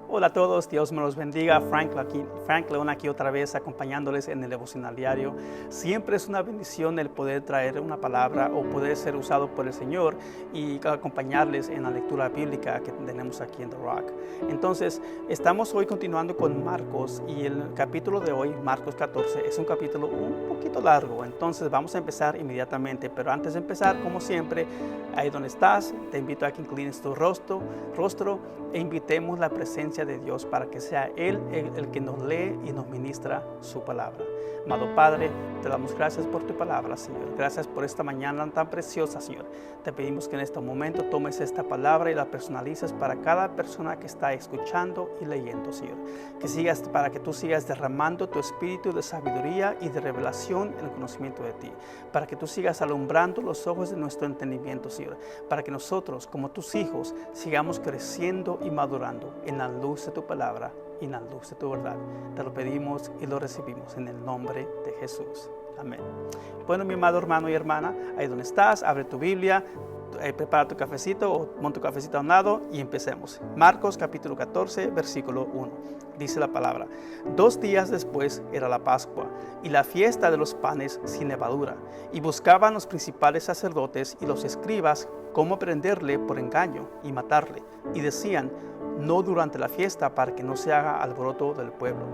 Hola a todos, Dios me los bendiga. Frank León aquí otra vez acompañándoles en el devocional diario. Siempre es una bendición el poder traer una palabra o poder ser usado por el Señor y acompañarles en la lectura bíblica que tenemos aquí en The Rock. Entonces, estamos hoy continuando con Marcos y el capítulo de hoy, Marcos 14, es un capítulo un poquito largo. Entonces, vamos a empezar inmediatamente. Pero antes de empezar, como siempre, ahí donde estás, te invito a que inclines tu rostro e invitemos la presencia de Dios para que sea Él el que nos lee y nos ministra su palabra. Amado Padre, te damos gracias por tu palabra, Señor. Gracias por esta mañana tan preciosa, Señor. Te pedimos que en este momento tomes esta palabra y la personalices para cada persona que está escuchando y leyendo, Señor. Para que tú sigas derramando tu espíritu de sabiduría y de revelación en el conocimiento de ti. Para que tú sigas alumbrando los ojos de nuestro entendimiento, Señor. Para que nosotros, como tus hijos, sigamos creciendo y madurando en la luz de tu palabra y en la luz de tu verdad. Te lo pedimos y lo recibimos en el nombre de Jesús. Amén. Bueno, mi amado hermano y hermana, ahí donde estás, abre tu Biblia, prepara tu cafecito o pon tu cafecito a un lado y empecemos. Marcos capítulo 14, versículo 1. Dice la palabra: 2 días después era la Pascua y la fiesta de los panes sin levadura, y buscaban los principales sacerdotes y los escribas cómo prenderle por engaño y matarle, y decían: no durante la fiesta, para que no se haga alboroto del pueblo.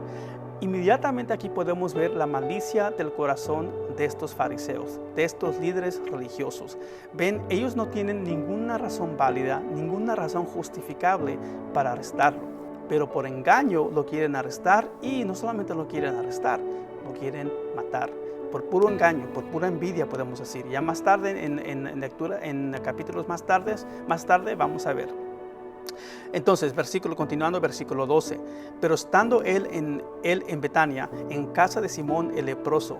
Inmediatamente aquí podemos ver la malicia del corazón de estos fariseos, de estos líderes religiosos. Ven, ellos no tienen ninguna razón válida, ninguna razón justificable para arrestarlo, pero por engaño lo quieren arrestar, y no solamente lo quieren arrestar, lo quieren matar. Por puro engaño, por pura envidia, podemos decir. Ya más tarde, en lectura, en capítulos más tarde vamos a ver. Entonces, continuando, versículo 12. Pero estando él en Betania, en casa de Simón el leproso,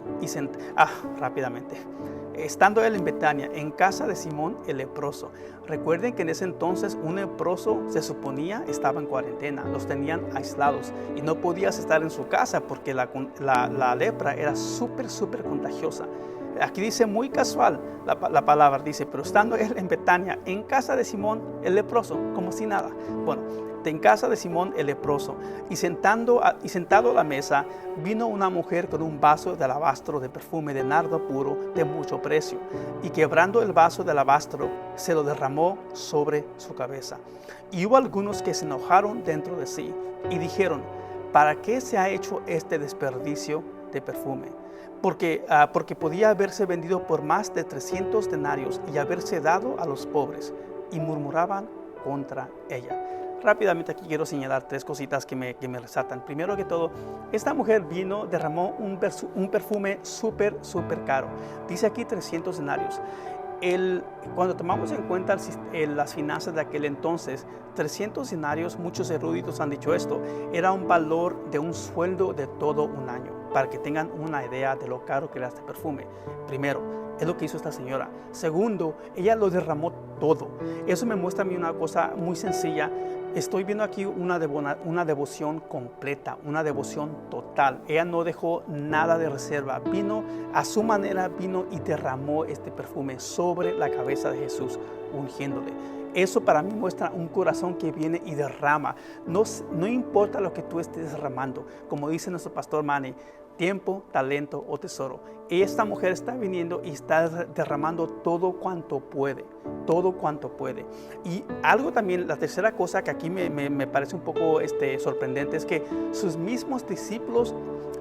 Estando él en Betania, en casa de Simón el leproso. Recuerden que en ese entonces un leproso se suponía estaba en cuarentena, los tenían aislados y no podías estar en su casa porque la lepra era súper contagiosa. Aquí dice muy casual la palabra, dice: pero estando él en Betania, en casa de Simón el leproso, como si nada. Bueno, en casa de Simón el leproso, y sentado a la mesa, vino una mujer con un vaso de alabastro de perfume de nardo puro de mucho precio, y quebrando el vaso de alabastro, se lo derramó sobre su cabeza. Y hubo algunos que se enojaron dentro de sí, y dijeron: ¿para qué se ha hecho este desperdicio de perfume? Porque podía haberse vendido por más de 300 denarios y haberse dado a los pobres, y murmuraban contra ella. Rápidamente aquí quiero señalar 3 cositas que me resaltan. Primero que todo, esta mujer derramó un perfume súper caro. Dice aquí 300 denarios. Cuando tomamos en cuenta las finanzas de aquel entonces, 300 denarios, muchos eruditos han dicho esto, era un valor de un sueldo de todo un año, para que tengan una idea de lo caro que era este perfume. Primero, es lo que hizo esta señora. Segundo, ella lo derramó todo. Eso me muestra a mí una cosa muy sencilla. Estoy viendo aquí una devoción completa, una devoción total. Ella no dejó nada de reserva. Vino a su manera, y derramó este perfume sobre la cabeza de Jesús, ungiéndole. Eso para mí muestra un corazón que viene y derrama. No importa lo que tú estés derramando. Como dice nuestro pastor Manny: tiempo, talento o tesoro. Esta mujer está viniendo y está derramando todo cuanto puede. Y algo también, la tercera cosa que aquí me parece un poco sorprendente, es que sus mismos discípulos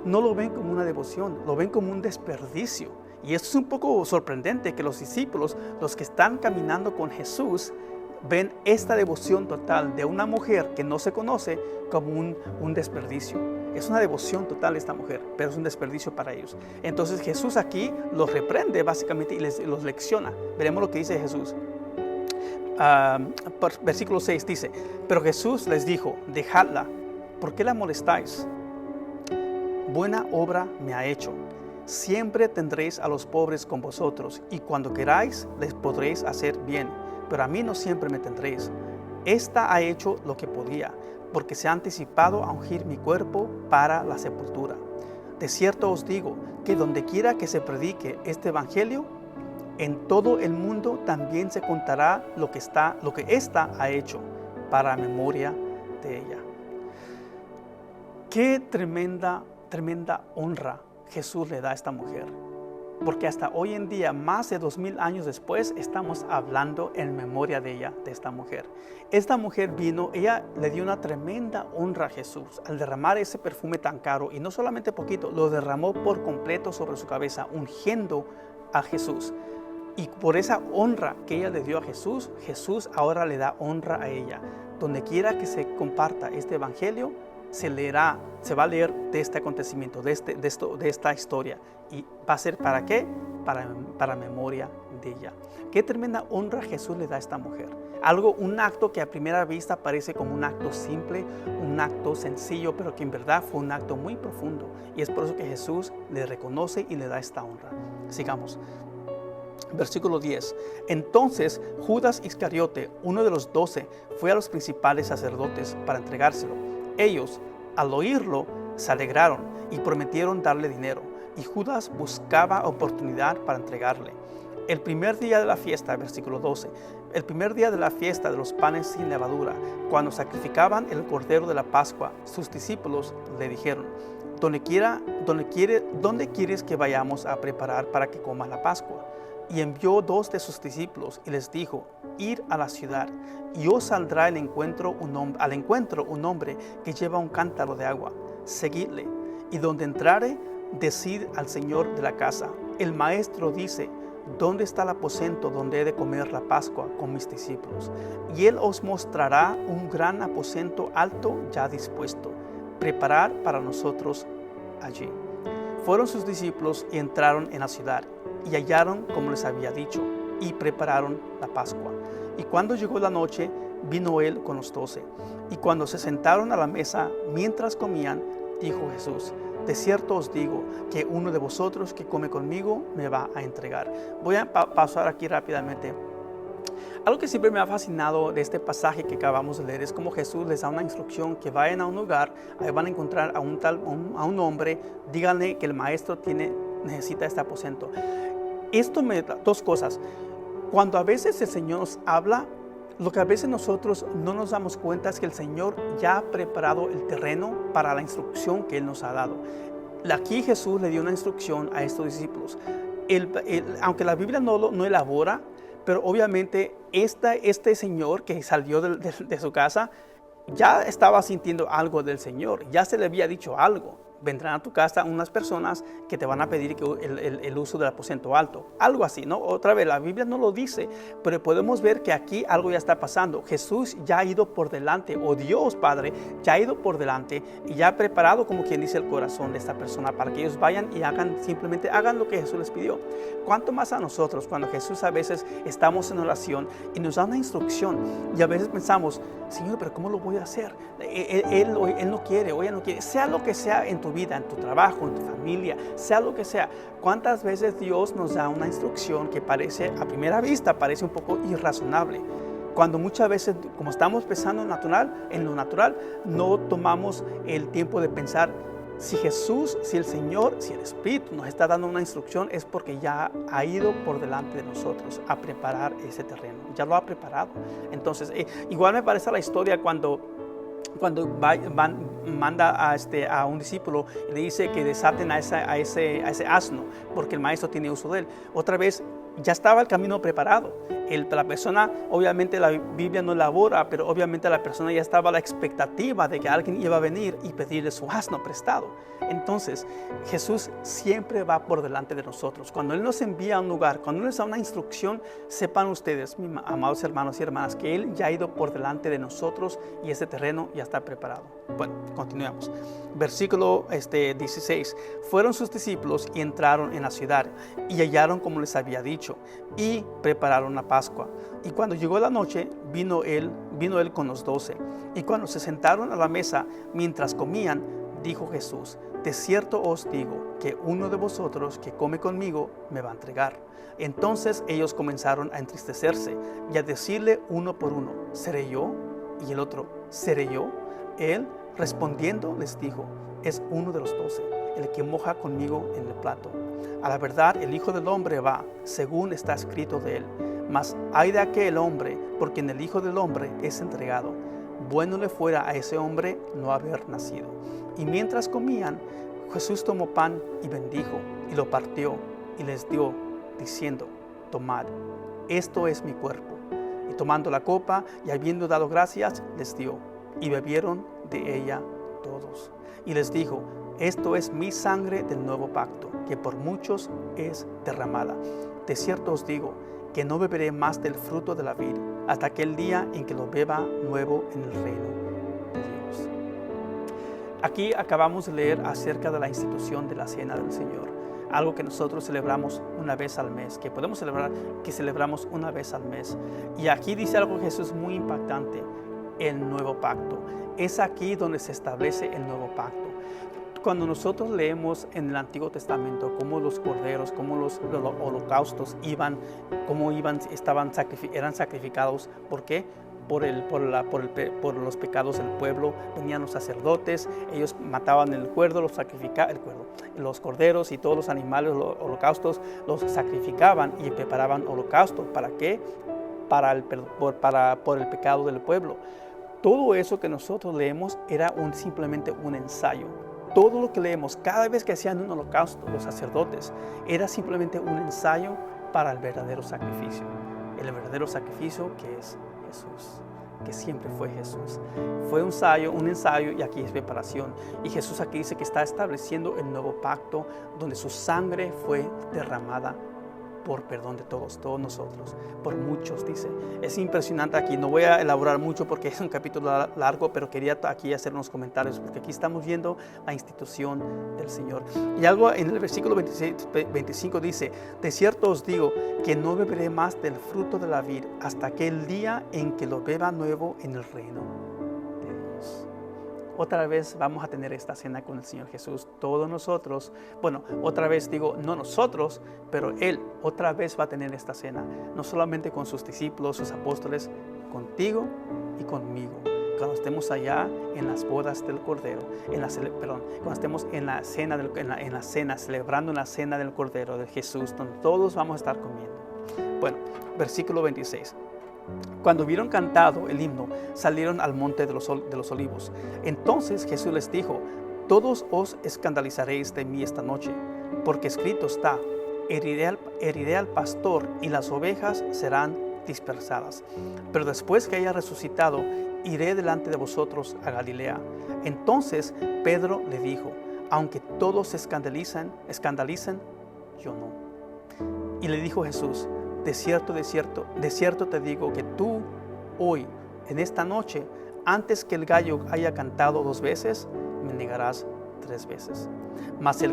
no lo ven como una devoción, lo ven como un desperdicio. Y esto es un poco sorprendente, que los discípulos, los que están caminando con Jesús, ven esta devoción total de una mujer que no se conoce como un desperdicio. Es una devoción total esta mujer, pero es un desperdicio para ellos. Entonces Jesús aquí los reprende básicamente y los lecciona. Veremos lo que dice Jesús. Versículo 6 dice: pero Jesús les dijo: dejadla, ¿por qué la molestáis? Buena obra me ha hecho. Siempre tendréis a los pobres con vosotros, y cuando queráis les podréis hacer bien, pero a mí no siempre me tendréis. Esta ha hecho lo que podía, porque se ha anticipado a ungir mi cuerpo para la sepultura. De cierto os digo que donde quiera que se predique este evangelio, en todo el mundo también se contará lo que ésta ha hecho, para memoria de ella. Qué tremenda honra Jesús le da a esta mujer. Porque hasta hoy en día, más de 2000 años después, estamos hablando en memoria de ella, de esta mujer. Esta mujer vino, ella le dio una tremenda honra a Jesús al derramar ese perfume tan caro, y no solamente poquito, lo derramó por completo sobre su cabeza, ungiendo a Jesús. Y por esa honra que ella le dio a Jesús, Jesús ahora le da honra a ella. Donde quiera que se comparta este evangelio, se va a leer de este acontecimiento, de esta historia. ¿Y va a ser para qué? Para memoria de ella. Qué tremenda honra Jesús le da a esta mujer. Un acto que a primera vista parece como un acto simple, un acto sencillo, pero que en verdad fue un acto muy profundo. Y es por eso que Jesús le reconoce y le da esta honra. Sigamos. Versículo 10. Entonces Judas Iscariote, uno de los 12, fue a los principales sacerdotes para entregárselo. Ellos, al oírlo, se alegraron y prometieron darle dinero. Y Judas buscaba oportunidad para entregarle. El primer día de la fiesta, versículo 12, el primer día de la fiesta de los panes sin levadura, cuando sacrificaban el cordero de la Pascua, sus discípulos le dijeron: ¿Dónde quieres que vayamos a preparar para que comas la Pascua? Y envió 2 de sus discípulos y les dijo: id a la ciudad, y os saldrá al encuentro un hombre que lleva un cántaro de agua. Seguidle, y donde entrare, decid al señor de la casa: el maestro dice, ¿dónde está el aposento donde he de comer la Pascua con mis discípulos? Y él os mostrará un gran aposento alto ya dispuesto. Preparad para nosotros allí. Fueron sus discípulos y entraron en la ciudad, y hallaron como les había dicho, y prepararon la Pascua. Y cuando llegó la noche, vino él con los 12. Y cuando se sentaron a la mesa, mientras comían, dijo Jesús: de cierto os digo que uno de vosotros que come conmigo me va a entregar. Voy a pasar aquí rápidamente. Algo que siempre me ha fascinado de este pasaje que acabamos de leer es cómo Jesús les da una instrucción: que vayan a un lugar, ahí van a encontrar a un hombre, díganle que el maestro necesita este aposento. Esto me da 2 cosas. Cuando a veces el Señor nos habla, lo que a veces nosotros no nos damos cuenta es que el Señor ya ha preparado el terreno para la instrucción que Él nos ha dado. Aquí Jesús le dio una instrucción a estos discípulos. Aunque la Biblia no elabora, pero obviamente este señor que salió de su casa ya estaba sintiendo algo del Señor, ya se le había dicho algo. Vendrán a tu casa unas personas que te van a pedir el uso del aposento alto. Algo así, ¿no? Otra vez, la Biblia no lo dice, pero podemos ver que aquí algo ya está pasando. Jesús ya ha ido por delante, o Dios Padre ya ha ido por delante y ya ha preparado, como quien dice, el corazón de esta persona para que ellos vayan y simplemente hagan lo que Jesús les pidió. ¿Cuánto más a nosotros cuando Jesús a veces estamos en oración y nos da una instrucción y a veces pensamos: Señor, pero ¿cómo lo voy a hacer? Él no quiere, o ella no quiere. Sea lo que sea en tu vida, en tu trabajo, en tu familia, sea lo que sea. ¿Cuántas veces Dios nos da una instrucción que a primera vista parece un poco irrazonable? Cuando muchas veces, como estamos pensando en lo natural, no tomamos el tiempo de pensar: si Jesús, si el Señor, si el Espíritu nos está dando una instrucción, es porque ya ha ido por delante de nosotros a preparar ese terreno. Ya lo ha preparado. Entonces, igual me parece la historia cuando manda a un discípulo y le dice que desaten a ese asno, porque el maestro tiene uso de él. Otra vez, ya estaba el camino preparado. La persona, obviamente la Biblia no elabora, pero obviamente la persona ya estaba a la expectativa de que alguien iba a venir y pedirle su asno prestado. Entonces, Jesús siempre va por delante de nosotros. Cuando Él nos envía a un lugar, cuando Él nos da una instrucción, sepan ustedes, mis amados hermanos y hermanas, que Él ya ha ido por delante de nosotros y ese terreno ya está preparado. Bueno, continuemos. Versículo 16. Fueron sus discípulos y entraron en la ciudad y hallaron como les había dicho y prepararon la Pascua. Y cuando llegó la noche, vino él con los 12. Y cuando se sentaron a la mesa, mientras comían, dijo Jesús: de cierto os digo que uno de vosotros que come conmigo me va a entregar. Entonces ellos comenzaron a entristecerse y a decirle uno por uno: ¿seré yo? Y el otro: ¿seré yo? Él, respondiendo, les dijo: es uno de los 12, el que moja conmigo en el plato. A la verdad, el Hijo del Hombre va, según está escrito de él. Mas hay de aquel hombre, por quien el Hijo del Hombre es entregado. bueno le fuera a ese hombre no haber nacido. Y mientras comían, Jesús tomó pan y bendijo, y lo partió, y les dio, diciendo, tomad, esto es mi cuerpo. Y tomando la copa, y habiendo dado gracias, les dio, y bebieron de ella todos. Y les dijo, esto es mi sangre del nuevo pacto, que por muchos es derramada. De cierto os digo, que no beberé más del fruto de la vid, hasta aquel día en que lo beba nuevo en el reino de Dios. Aquí acabamos de leer acerca de la institución de la Cena del Señor, algo que nosotros celebramos una vez al mes, que podemos celebrar, que celebramos una vez al mes. Y aquí dice algo que Jesús muy impactante, el nuevo pacto. Es aquí donde se establece el nuevo pacto. Cuando nosotros leemos en el Antiguo Testamento cómo los corderos, cómo los holocaustos eran sacrificados, ¿por qué? Por los pecados del pueblo. Venían los sacerdotes, ellos mataban el los corderos y todos los animales, los holocaustos, los sacrificaban y preparaban holocausto. ¿Para qué? Por el pecado del pueblo. Todo eso que nosotros leemos era simplemente un ensayo. Todo lo que leemos, cada vez que hacían un holocausto, los sacerdotes, era simplemente un ensayo para el verdadero sacrificio. El verdadero sacrificio que es Jesús, que siempre fue Jesús. Fue un ensayo y aquí es preparación. Y Jesús aquí dice que está estableciendo el nuevo pacto donde su sangre fue derramada por perdón de todos nosotros, por muchos, dice. Es impresionante aquí, no voy a elaborar mucho porque es un capítulo largo, pero quería aquí hacer unos comentarios, porque aquí estamos viendo la institución del Señor. Y algo en el versículo 25 dice, de cierto os digo que no beberé más del fruto de la vid hasta aquel día en que lo beba nuevo en el reino de Dios. Otra vez vamos a tener esta cena con el Señor Jesús, todos nosotros. Bueno, otra vez digo, no nosotros, pero Él otra vez va a tener esta cena, no solamente con sus discípulos, sus apóstoles, contigo y conmigo. Cuando estemos allá en las bodas del Cordero, cuando estemos en la cena, celebrando la cena del Cordero de Jesús, donde todos vamos a estar comiendo. Bueno, versículo 26. Cuando hubieron cantado el himno, salieron al monte de los olivos. Entonces Jesús les dijo, todos os escandalizaréis de mí esta noche, porque escrito está, heriré al pastor y las ovejas serán dispersadas. Pero después que haya resucitado, iré delante de vosotros a Galilea. Entonces Pedro le dijo, aunque todos se escandalicen, yo no. Y le dijo Jesús, de cierto te digo que tú hoy, en esta noche, antes que el gallo haya cantado 2 veces, me negarás 3 veces. Mas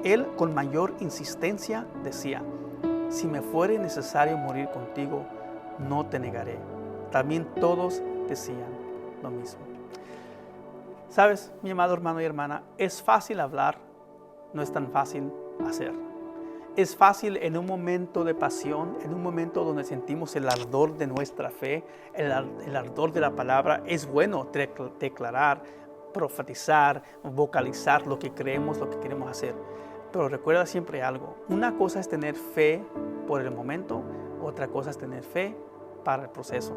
él con mayor insistencia decía, si me fuere necesario morir contigo, no te negaré. También todos decían lo mismo. ¿Sabes, mi amado hermano y hermana? Es fácil hablar, no es tan fácil hacer. Es fácil en un momento de pasión, en un momento donde sentimos el ardor de nuestra fe, el ardor de la palabra. Es bueno declarar, profetizar, vocalizar lo que creemos, lo que queremos hacer. Pero recuerda siempre algo. Una cosa es tener fe por el momento, otra cosa es tener fe para el proceso.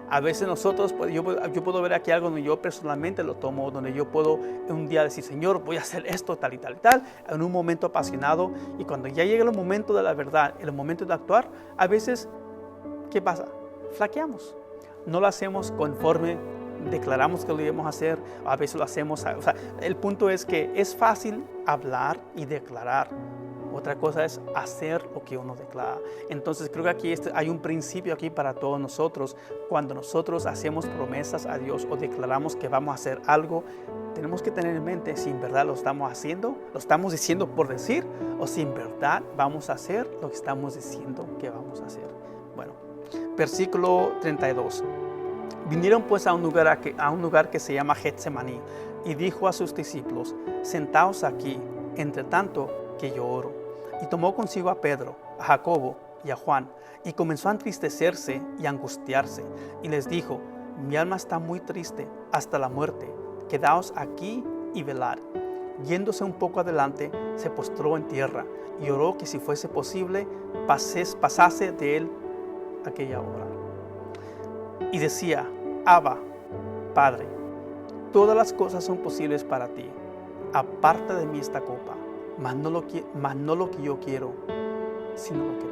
A veces nosotros, yo puedo ver aquí algo donde yo personalmente lo tomo, donde yo puedo un día decir, Señor, voy a hacer esto, tal y tal y tal, en un momento apasionado, y cuando ya llega el momento de la verdad, el momento de actuar, a veces, ¿qué pasa? Flaqueamos. No lo hacemos conforme declaramos que lo íbamos a hacer, a veces lo hacemos, el punto es que es fácil hablar y declarar. Otra cosa es hacer lo que uno declara. Entonces creo que aquí hay un principio aquí para todos nosotros. Cuando nosotros hacemos promesas a Dios o declaramos que vamos a hacer algo, tenemos que tener en mente si en verdad lo estamos haciendo, lo estamos diciendo por decir, o si en verdad vamos a hacer lo que estamos diciendo que vamos a hacer. Bueno, versículo 32. Vinieron pues a un lugar que se llama Getsemaní, y dijo a sus discípulos, sentaos aquí, entre tanto que yo oro. Y tomó consigo a Pedro, a Jacobo y a Juan, y comenzó a entristecerse y a angustiarse, y les dijo, mi alma está muy triste hasta la muerte, quedaos aquí y velad. Yéndose un poco adelante, se postró en tierra, y oró que si fuese posible, pasase de él aquella hora. Y decía, Abba, Padre, todas las cosas son posibles para ti. Aparta de mí esta copa, mas no lo que yo quiero, sino lo que tú.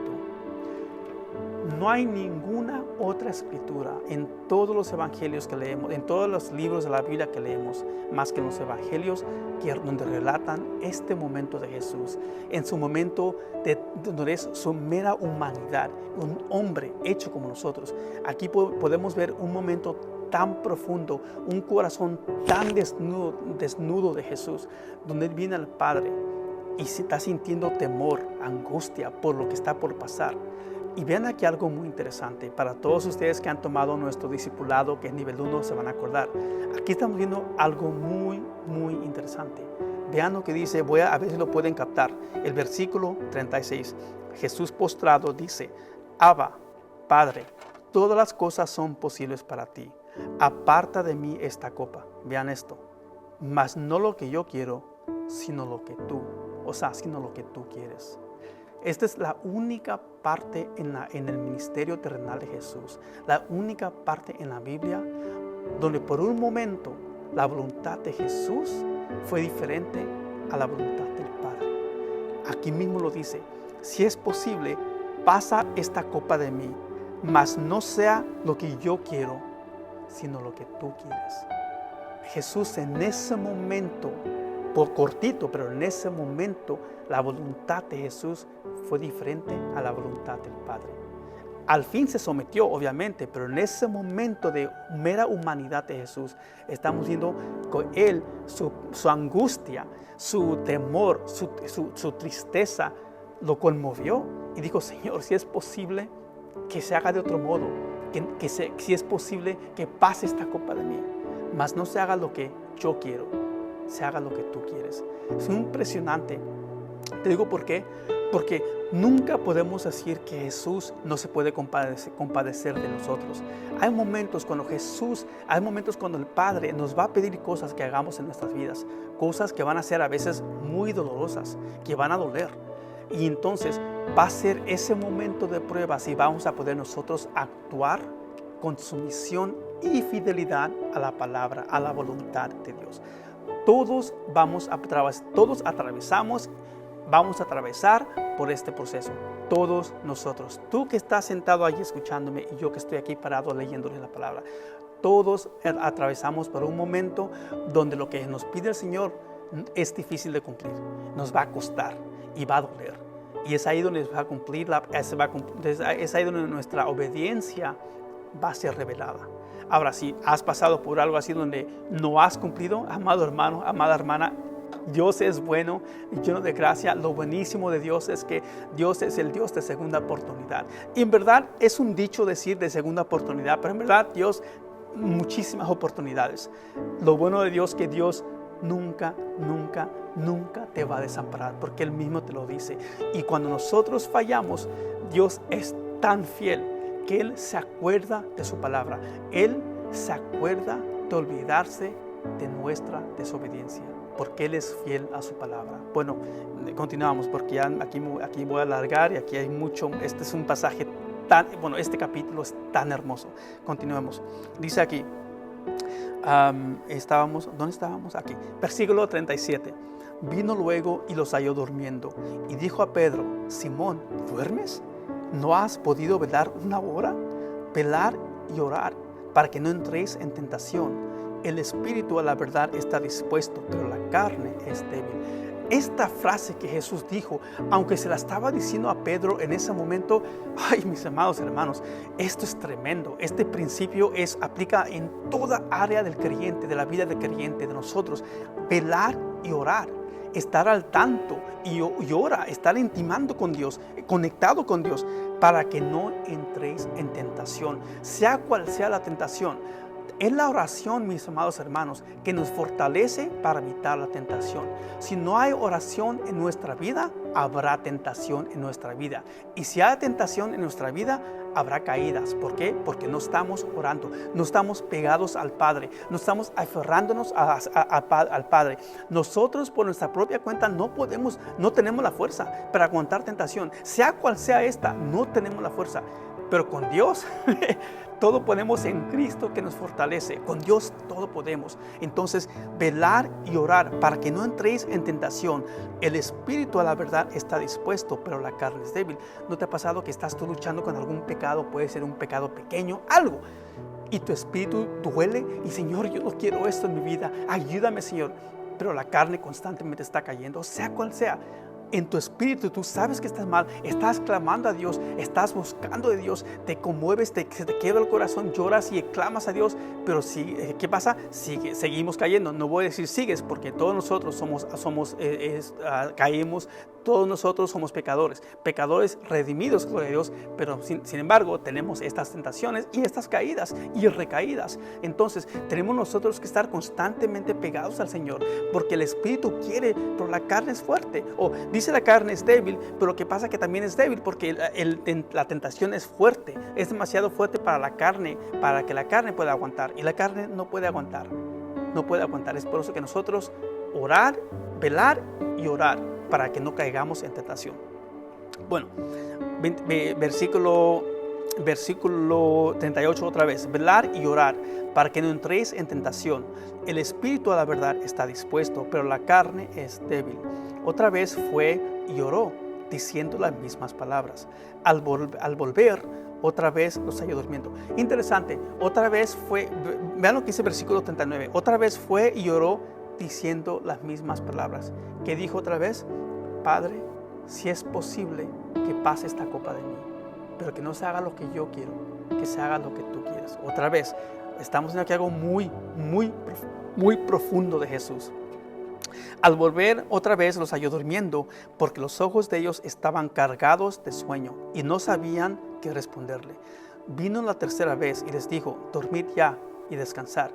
No hay ninguna otra escritura en todos los evangelios que leemos, en todos los libros de la Biblia que leemos, más que en los evangelios donde relatan este momento de Jesús, en su momento donde es su mera humanidad, un hombre hecho como nosotros. Aquí podemos ver un momento tan profundo, un corazón tan desnudo de Jesús, donde Él viene al Padre y se está sintiendo temor, angustia por lo que está por pasar. Y vean aquí algo muy interesante. Para todos ustedes que han tomado nuestro discipulado, que es nivel 1, se van a acordar. Aquí estamos viendo algo muy, muy interesante. Vean lo que dice, a ver si lo pueden captar. El versículo 36. Jesús postrado dice, Abba, Padre, todas las cosas son posibles para ti. Aparta de mí esta copa. Vean esto. Mas no lo que yo quiero, sino lo que tú. Sino lo que tú quieres. Esta es la única parte en el ministerio terrenal de Jesús, la única parte en la Biblia donde por un momento la voluntad de Jesús fue diferente a la voluntad del Padre. Aquí mismo lo dice, si es posible, pasa esta copa de mí, mas no sea lo que yo quiero, sino lo que tú quieres. Jesús en ese momento, por cortito, pero en ese momento la voluntad de Jesús fue diferente a la voluntad del Padre. Al fin se sometió, obviamente, pero en ese momento de mera humanidad de Jesús, estamos viendo con Él, su angustia, su temor, su tristeza, lo conmovió. Y dijo, Señor, si es posible que se haga de otro modo, si es posible que pase esta copa de mí, mas no se haga lo que yo quiero, se haga lo que tú quieres. Es impresionante. Te digo por qué. Porque nunca podemos decir que Jesús no se puede compadecer de nosotros. Hay momentos cuando el Padre nos va a pedir cosas que hagamos en nuestras vidas, cosas que van a ser a veces muy dolorosas, que van a doler. Y entonces va a ser ese momento de prueba si vamos a poder nosotros actuar con sumisión y fidelidad a la palabra, a la voluntad de Dios. Todos vamos a atravesar por este proceso. Todos nosotros. Tú que estás sentado allí escuchándome y yo que estoy aquí parado leyéndole la palabra. Todos atravesamos por un momento donde lo que nos pide el Señor es difícil de cumplir. Nos va a costar y va a doler. Y es ahí donde va a cumplir, es ahí donde nuestra obediencia va a ser revelada. Ahora, si has pasado por algo así donde no has cumplido, amado hermano, amada hermana, Dios es bueno y lleno de gracia. Lo buenísimo de Dios es que Dios es el Dios de segunda oportunidad. Y en verdad es un dicho decir de segunda oportunidad, pero en verdad Dios, muchísimas oportunidades. Lo bueno de Dios es que Dios nunca te va a desamparar, porque Él mismo te lo dice. Y cuando nosotros fallamos, Dios es tan fiel que Él se acuerda de su palabra. Él se acuerda de olvidarse de nuestra desobediencia, porque Él es fiel a su palabra. Bueno, continuamos porque ya aquí voy a alargar y aquí hay mucho. Este es un pasaje este capítulo es tan hermoso. Continuemos. Dice aquí, ¿dónde estábamos? Aquí, versículo 37. Vino luego y los halló durmiendo y dijo a Pedro, Simón, ¿duermes? ¿No has podido velar una hora? Velar y orar para que no entréis en tentación. El espíritu a la verdad está dispuesto, pero la carne es débil. Esta frase que Jesús dijo, aunque se la estaba diciendo a Pedro en ese momento, ay, mis amados hermanos, esto es tremendo. Este principio aplica en toda área del creyente, de la vida del creyente, de nosotros. Velar y orar, estar al tanto y orar, estar intimando con Dios, conectado con Dios, para que no entréis en tentación, sea cual sea la tentación. Es la oración, mis amados hermanos, que nos fortalece para evitar la tentación. Si no hay oración en nuestra vida, habrá tentación en nuestra vida. Y si hay tentación en nuestra vida, habrá caídas. ¿Por qué? Porque no estamos orando, no estamos pegados al Padre, no estamos aferrándonos al Padre. Nosotros por nuestra propia cuenta no tenemos la fuerza para aguantar tentación. Sea cual sea esta, no tenemos la fuerza. Pero con Dios Todo podemos en Cristo que nos fortalece. Con Dios todo podemos. Entonces, velar y orar para que no entréis en tentación. El espíritu a la verdad está dispuesto, pero la carne es débil. ¿No te ha pasado que estás tú luchando con algún pecado? Puede ser un pecado pequeño, algo. Y tu espíritu duele y Señor, yo no quiero esto en mi vida. Ayúdame, Señor. Pero la carne constantemente está cayendo, sea cual sea. En tu espíritu tú sabes que estás mal, estás clamando a Dios, estás buscando de Dios, te conmueves, se te quiebra el corazón, lloras y clamas a Dios, pero ¿qué pasa? Seguimos cayendo. No voy a decir sigues, porque todos nosotros caemos, todos nosotros somos pecadores redimidos, gloria a Dios, pero sin embargo tenemos estas tentaciones y estas caídas y recaídas. Entonces tenemos nosotros que estar constantemente pegados al Señor, porque el espíritu quiere, pero la carne es fuerte. Dice la carne es débil, pero lo que pasa es que también es débil porque la tentación es fuerte, es demasiado fuerte para la carne, para que la carne pueda aguantar, y la carne no puede aguantar, no puede aguantar. Es por eso que nosotros orar, velar y orar para que no caigamos en tentación. Bueno, versículo 38 otra vez, velar y orar para que no entréis en tentación. El espíritu a la verdad está dispuesto, pero la carne es débil. Otra vez fue y oró, diciendo las mismas palabras. Al volver, otra vez los halló durmiendo. Interesante, otra vez fue, vean lo que dice el versículo 39, otra vez fue y oró, diciendo las mismas palabras. ¿Qué dijo otra vez? Padre, si es posible que pase esta copa de mí, pero que no se haga lo que yo quiero, que se haga lo que tú quieras. Otra vez, estamos en aquí algo muy profundo de Jesús. Al volver otra vez los halló durmiendo, porque los ojos de ellos estaban cargados de sueño y no sabían qué responderle. Vino la tercera vez y les dijo: dormid ya y descansar.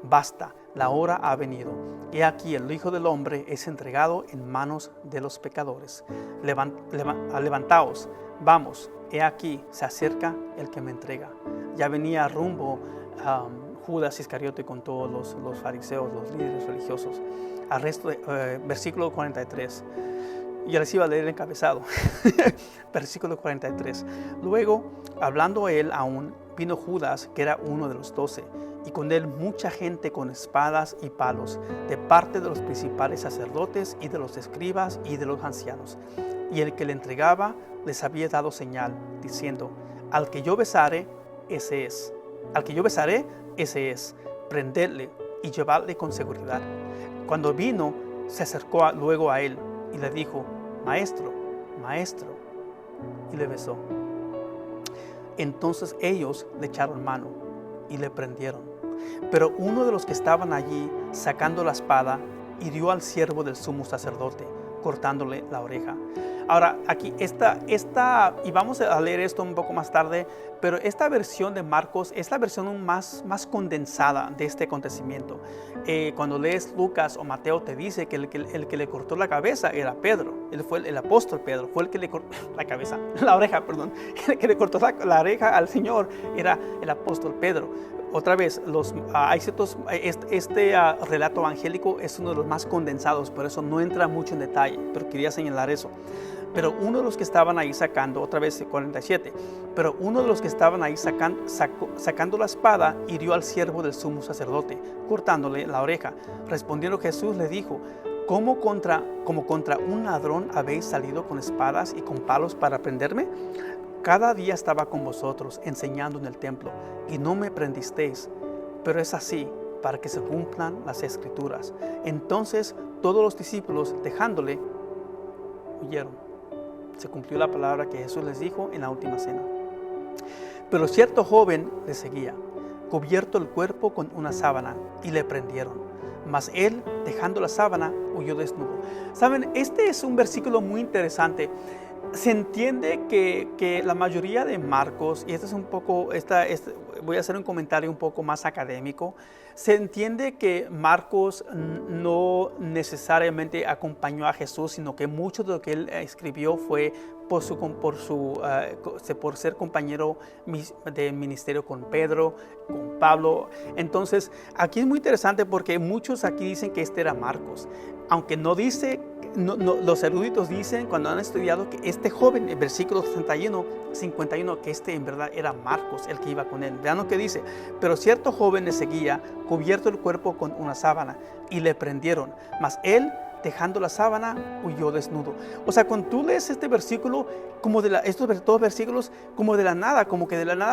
Basta, la hora ha venido. He aquí el Hijo del Hombre es entregado en manos de los pecadores. Levantaos, vamos, he aquí se acerca el que me entrega. Ya venía rumbo Judas Iscariote con todos los fariseos, los líderes religiosos. Versículo 43. Yo les iba a leer el encabezado. Versículo 43. Luego, hablando él aún, vino Judas, que era uno de los 12, y con él mucha gente con espadas y palos, de parte de los principales sacerdotes y de los escribas y de los ancianos. Y el que le entregaba les había dado señal, diciendo: al que yo besare, ese es. Al que yo besaré, ese es. Prendedle y llevadle con seguridad. Cuando vino, se acercó luego a él y le dijo: Maestro, Maestro, y le besó. Entonces ellos le echaron mano y le prendieron. Pero uno de los que estaban allí, sacando la espada, hirió al siervo del sumo sacerdote, cortándole la oreja. Ahora, aquí y vamos a leer esto un poco más tarde, pero esta versión de Marcos es la versión más condensada de este acontecimiento. Cuando lees Lucas o Mateo, te dice que el que le cortó la cabeza era Pedro. Él fue el apóstol Pedro, fue el que le cortó la oreja, perdón. El que le cortó la oreja al Señor era el apóstol Pedro. Otra vez, este relato evangélico es uno de los más condensados, por eso no entra mucho en detalle, pero quería señalar eso. Pero uno de los que estaban ahí sacando, otra vez 47, pero uno de los que estaban ahí sacando la espada, hirió al siervo del sumo sacerdote, cortándole la oreja. Respondiendo Jesús le dijo: como contra un ladrón habéis salido con espadas y con palos para prenderme? Cada día estaba con vosotros enseñando en el templo y no me prendisteis, pero es así para que se cumplan las escrituras. Entonces todos los discípulos, dejándole, huyeron. Se cumplió la palabra que Jesús les dijo en la última cena. Pero cierto joven le seguía, cubierto el cuerpo con una sábana, y le prendieron. Mas él, dejando la sábana, huyó desnudo. Saben, este es un versículo muy interesante. Se entiende que la mayoría de Marcos, y este es un poco, voy a hacer un comentario un poco más académico, Se entiende que Marcos no necesariamente acompañó a Jesús, sino que mucho de lo que él escribió fue por ser compañero de ministerio con Pedro, con Pablo. Entonces, aquí es muy interesante porque muchos aquí dicen que este era Marcos, aunque no dice. Los eruditos dicen, cuando han estudiado, que este joven, en versículo 51, que este en verdad era Marcos, el que iba con él. Vean lo que dice: pero cierto joven le seguía, cubierto el cuerpo con una sábana, y le prendieron, mas él, dejando la sábana, huyó desnudo. O sea, cuando tú lees este versículo, estos dos versículos, como de la nada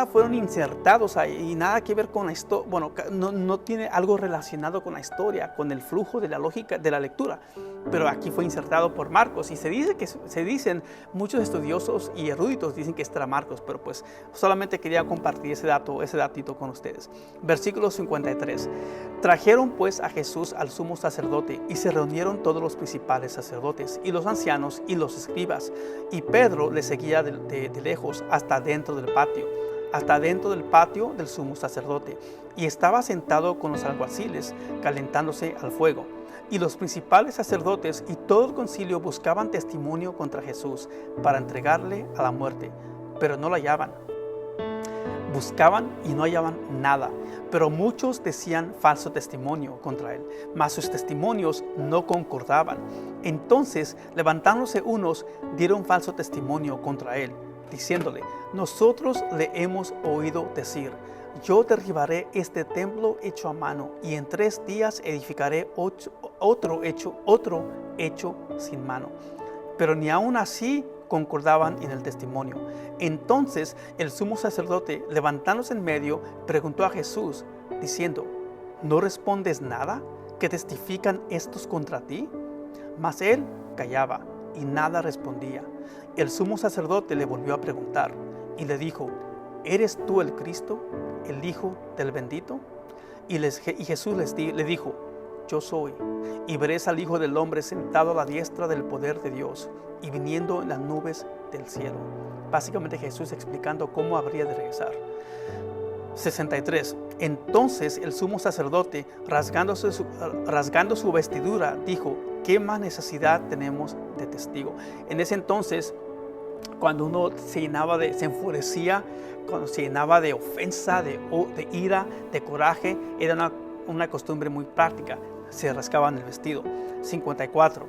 fueron insertados ahí, y nada que ver con la historia. Bueno, no tiene algo relacionado con la historia, con el flujo de la lógica de la lectura, pero aquí fue insertado por Marcos, y se dicen muchos estudiosos y eruditos dicen que este era Marcos, pero pues solamente quería compartir ese datito con ustedes. Versículo 53. Trajeron pues a Jesús al sumo sacerdote, y se reunieron todos los principales sacerdotes y los ancianos y los escribas, y Pedro le seguía de lejos hasta dentro del patio del sumo sacerdote, y estaba sentado con los alguaciles calentándose al fuego. Y los principales sacerdotes y todo el concilio buscaban testimonio contra Jesús para entregarle a la muerte, pero no lo hallaban. Buscaban y no hallaban nada, pero muchos decían falso testimonio contra él, mas sus testimonios no concordaban. Entonces, levantándose unos, dieron falso testimonio contra él, diciéndole: nosotros le hemos oído decir: yo derribaré este templo hecho a mano, y en 3 días edificaré otro hecho sin mano. Pero ni aun así concordaban en el testimonio. Entonces el sumo sacerdote, levantándose en medio, preguntó a Jesús, diciendo: ¿no respondes nada? ¿Que testifican estos contra ti? Mas él callaba y nada respondía. El sumo sacerdote le volvió a preguntar y le dijo: ¿eres tú el Cristo, el Hijo del bendito? Y Jesús le dijo: yo soy. Y veréis al Hijo del Hombre sentado a la diestra del poder de Dios y viniendo en las nubes del cielo. Básicamente Jesús explicando cómo habría de regresar. 63. Entonces el sumo sacerdote, rasgando su vestidura, dijo: ¿qué más necesidad tenemos de testigo? En ese entonces, cuando uno se enfurecía, cuando se llenaba de ofensa, de ira, de coraje, era una costumbre muy práctica. Se rascaban el vestido. 54.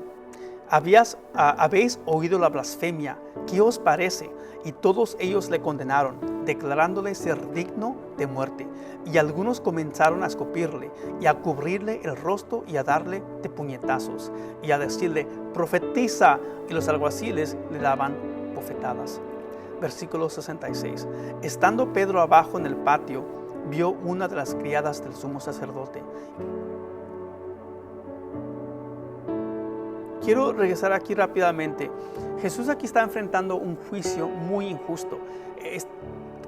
Habéis oído la blasfemia. ¿Qué os parece? Y todos ellos le condenaron, declarándole ser digno de muerte. Y algunos comenzaron a escupirle y a cubrirle el rostro y a darle de puñetazos y a decirle: profetiza. Y los alguaciles le daban bofetadas. Versículo 66. Estando Pedro abajo en el patio, vio una de las criadas del sumo sacerdote. Quiero regresar aquí rápidamente. Jesús aquí está enfrentando un juicio muy injusto.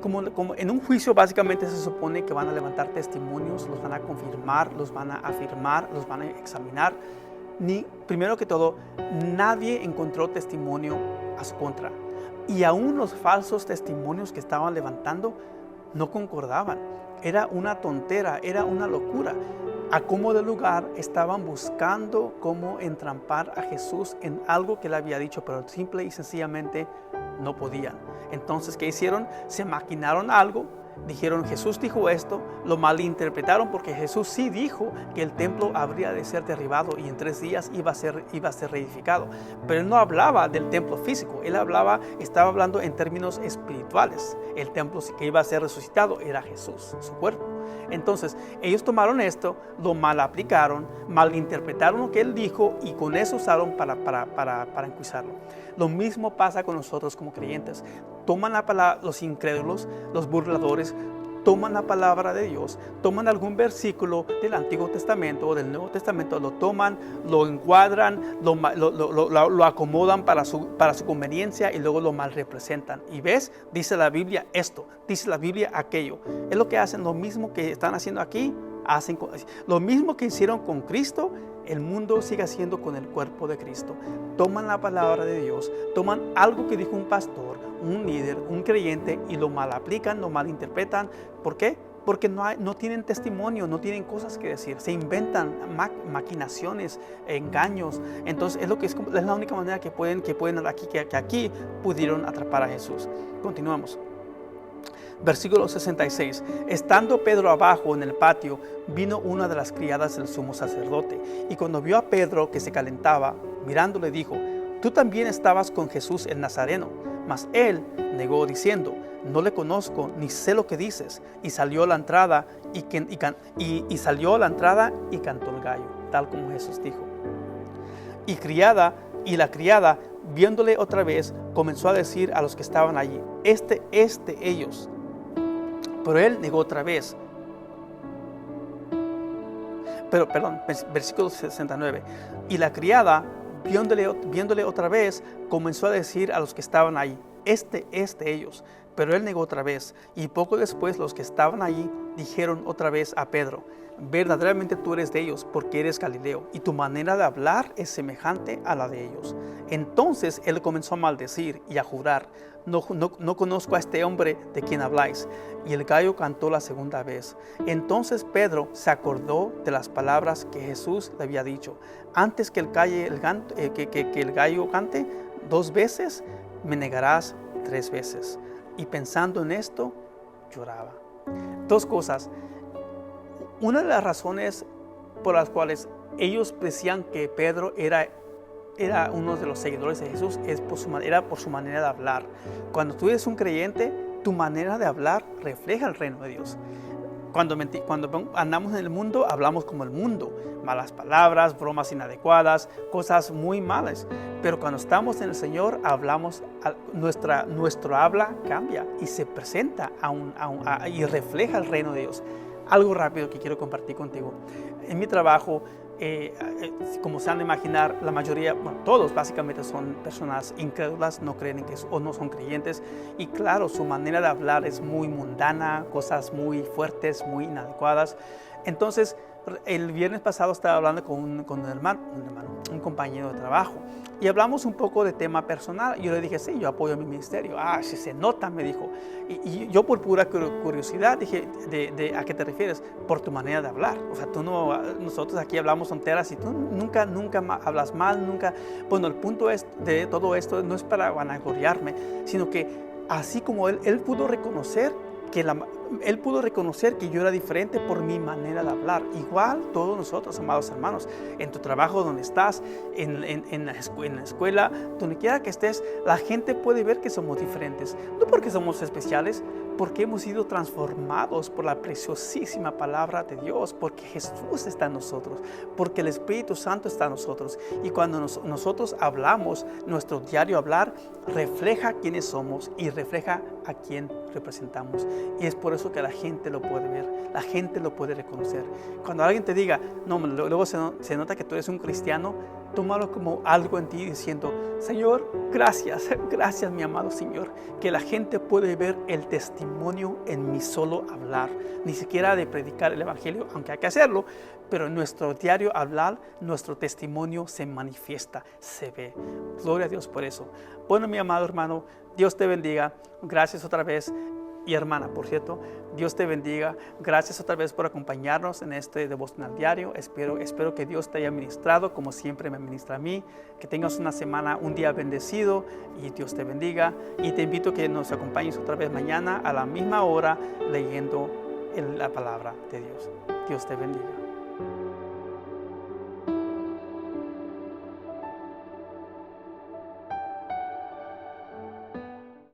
Como en un juicio básicamente se supone que van a levantar testimonios, los van a confirmar, los van a afirmar, los van a examinar. Primero que todo, nadie encontró testimonio a su contra. Y aún los falsos testimonios que estaban levantando no concordaban. Era una tontera, era una locura. A como de lugar estaban buscando cómo entrampar a Jesús en algo que él había dicho, pero simple y sencillamente no podían. Entonces, ¿qué hicieron? Se maquinaron algo, dijeron: Jesús dijo esto, lo malinterpretaron porque Jesús sí dijo que el templo habría de ser derribado y en 3 días iba a ser reedificado. Pero él no hablaba del templo físico, estaba hablando en términos espirituales. El templo que iba a ser resucitado era Jesús, su cuerpo. Entonces, ellos tomaron esto, lo mal aplicaron, malinterpretaron lo que él dijo y con eso usaron para enjuiciarlo. Lo mismo pasa con nosotros como creyentes. Toman la palabra, los incrédulos, los burladores, toman la palabra de Dios, toman algún versículo del Antiguo Testamento o del Nuevo Testamento, lo toman, lo encuadran, lo acomodan para su conveniencia y luego lo mal representan. Y ves, dice la Biblia esto, dice la Biblia aquello. Es lo que hacen, lo mismo que están haciendo aquí, lo mismo que hicieron con Cristo. El mundo sigue haciendo con el cuerpo de Cristo. Toman la palabra de Dios, toman algo que dijo un pastor, un líder, un creyente y lo mal aplican, lo malinterpretan. ¿Por qué? porque no tienen testimonio, no tienen cosas que decir, se inventan maquinaciones, engaños. Entonces es la única manera que aquí pudieron atrapar a Jesús. Continuamos. Versículo 66. Estando Pedro abajo en el patio, vino una de las criadas del sumo sacerdote, y cuando vio a Pedro que se calentaba, mirándole dijo: tú también estabas con Jesús el Nazareno. Mas él negó diciendo: no le conozco, ni sé lo que dices. Y salió a la entrada y cantó el gallo, tal como Jesús dijo. Y la criada, viéndole otra vez, comenzó a decir a los que estaban allí: ellos. Pero él negó otra vez. Versículo 69. Y la criada, viéndole otra vez, comenzó a decir a los que estaban allí: ellos. Pero él negó otra vez. Y poco después los que estaban allí dijeron otra vez a Pedro: verdaderamente tú eres de ellos, porque eres Galileo, y tu manera de hablar es semejante a la de ellos. Entonces él comenzó a maldecir y a jurar: no conozco a este hombre de quien habláis. Y el gallo cantó la segunda vez. Entonces Pedro se acordó de las palabras que Jesús le había dicho: antes que el gallo cante 2 veces, me negarás 3 veces. Y pensando en esto, lloraba. 2 cosas. Una de las razones por las cuales ellos decían que Pedro era uno de los seguidores de Jesús era por su manera de hablar. Cuando tú eres un creyente, tu manera de hablar refleja el reino de Dios. Cuando andamos en el mundo, hablamos como el mundo: malas palabras, bromas inadecuadas, cosas muy malas. Pero cuando estamos en el Señor, nuestro habla cambia y se presenta y refleja el reino de Dios. Algo rápido que quiero compartir contigo. En mi trabajo, como se han de imaginar, la mayoría, todos básicamente son personas incrédulas, no creen o no son creyentes. Y claro, su manera de hablar es muy mundana, cosas muy fuertes, muy inadecuadas. Entonces, el viernes pasado estaba hablando con un compañero de trabajo, y hablamos un poco de tema personal. Yo le dije: sí, yo apoyo mi ministerio. Sí se nota, me dijo. Y yo, por pura curiosidad, dije: ¿a qué te refieres? Por tu manera de hablar. O sea, nosotros aquí hablamos tonteras y tú nunca hablas mal, nunca. Bueno, el punto de todo esto no es para vanagloriarme, sino que así como él pudo reconocer que yo era diferente por mi manera de hablar. Igual todos nosotros, amados hermanos, en tu trabajo, donde estás, en la escuela, donde quiera que estés, la gente puede ver que somos diferentes. No porque somos especiales, porque hemos sido transformados por la preciosísima palabra de Dios, porque Jesús está en nosotros, porque el Espíritu Santo está en nosotros. Y cuando nosotros hablamos, nuestro diario hablar refleja quiénes somos y refleja a quién representamos. Y es por eso que la gente lo puede ver, la gente lo puede reconocer. Cuando alguien te diga: no, luego se nota que tú eres un cristiano, tómalo como algo en ti, diciendo: Señor, gracias mi amado Señor, que la gente puede ver el testimonio en mi solo hablar, ni siquiera de predicar el evangelio, aunque hay que hacerlo, pero en nuestro diario hablar, nuestro testimonio se manifiesta, se ve. Gloria a Dios por eso. Bueno, mi amado hermano, Dios te bendiga. Gracias otra vez. Y hermana, por cierto, Dios te bendiga. Gracias otra vez por acompañarnos en este devocional diario. Espero que Dios te haya ministrado como siempre me ministra a mí. Que tengas una semana, un día bendecido, y Dios te bendiga. Y te invito a que nos acompañes otra vez mañana a la misma hora leyendo la palabra de Dios. Dios te bendiga.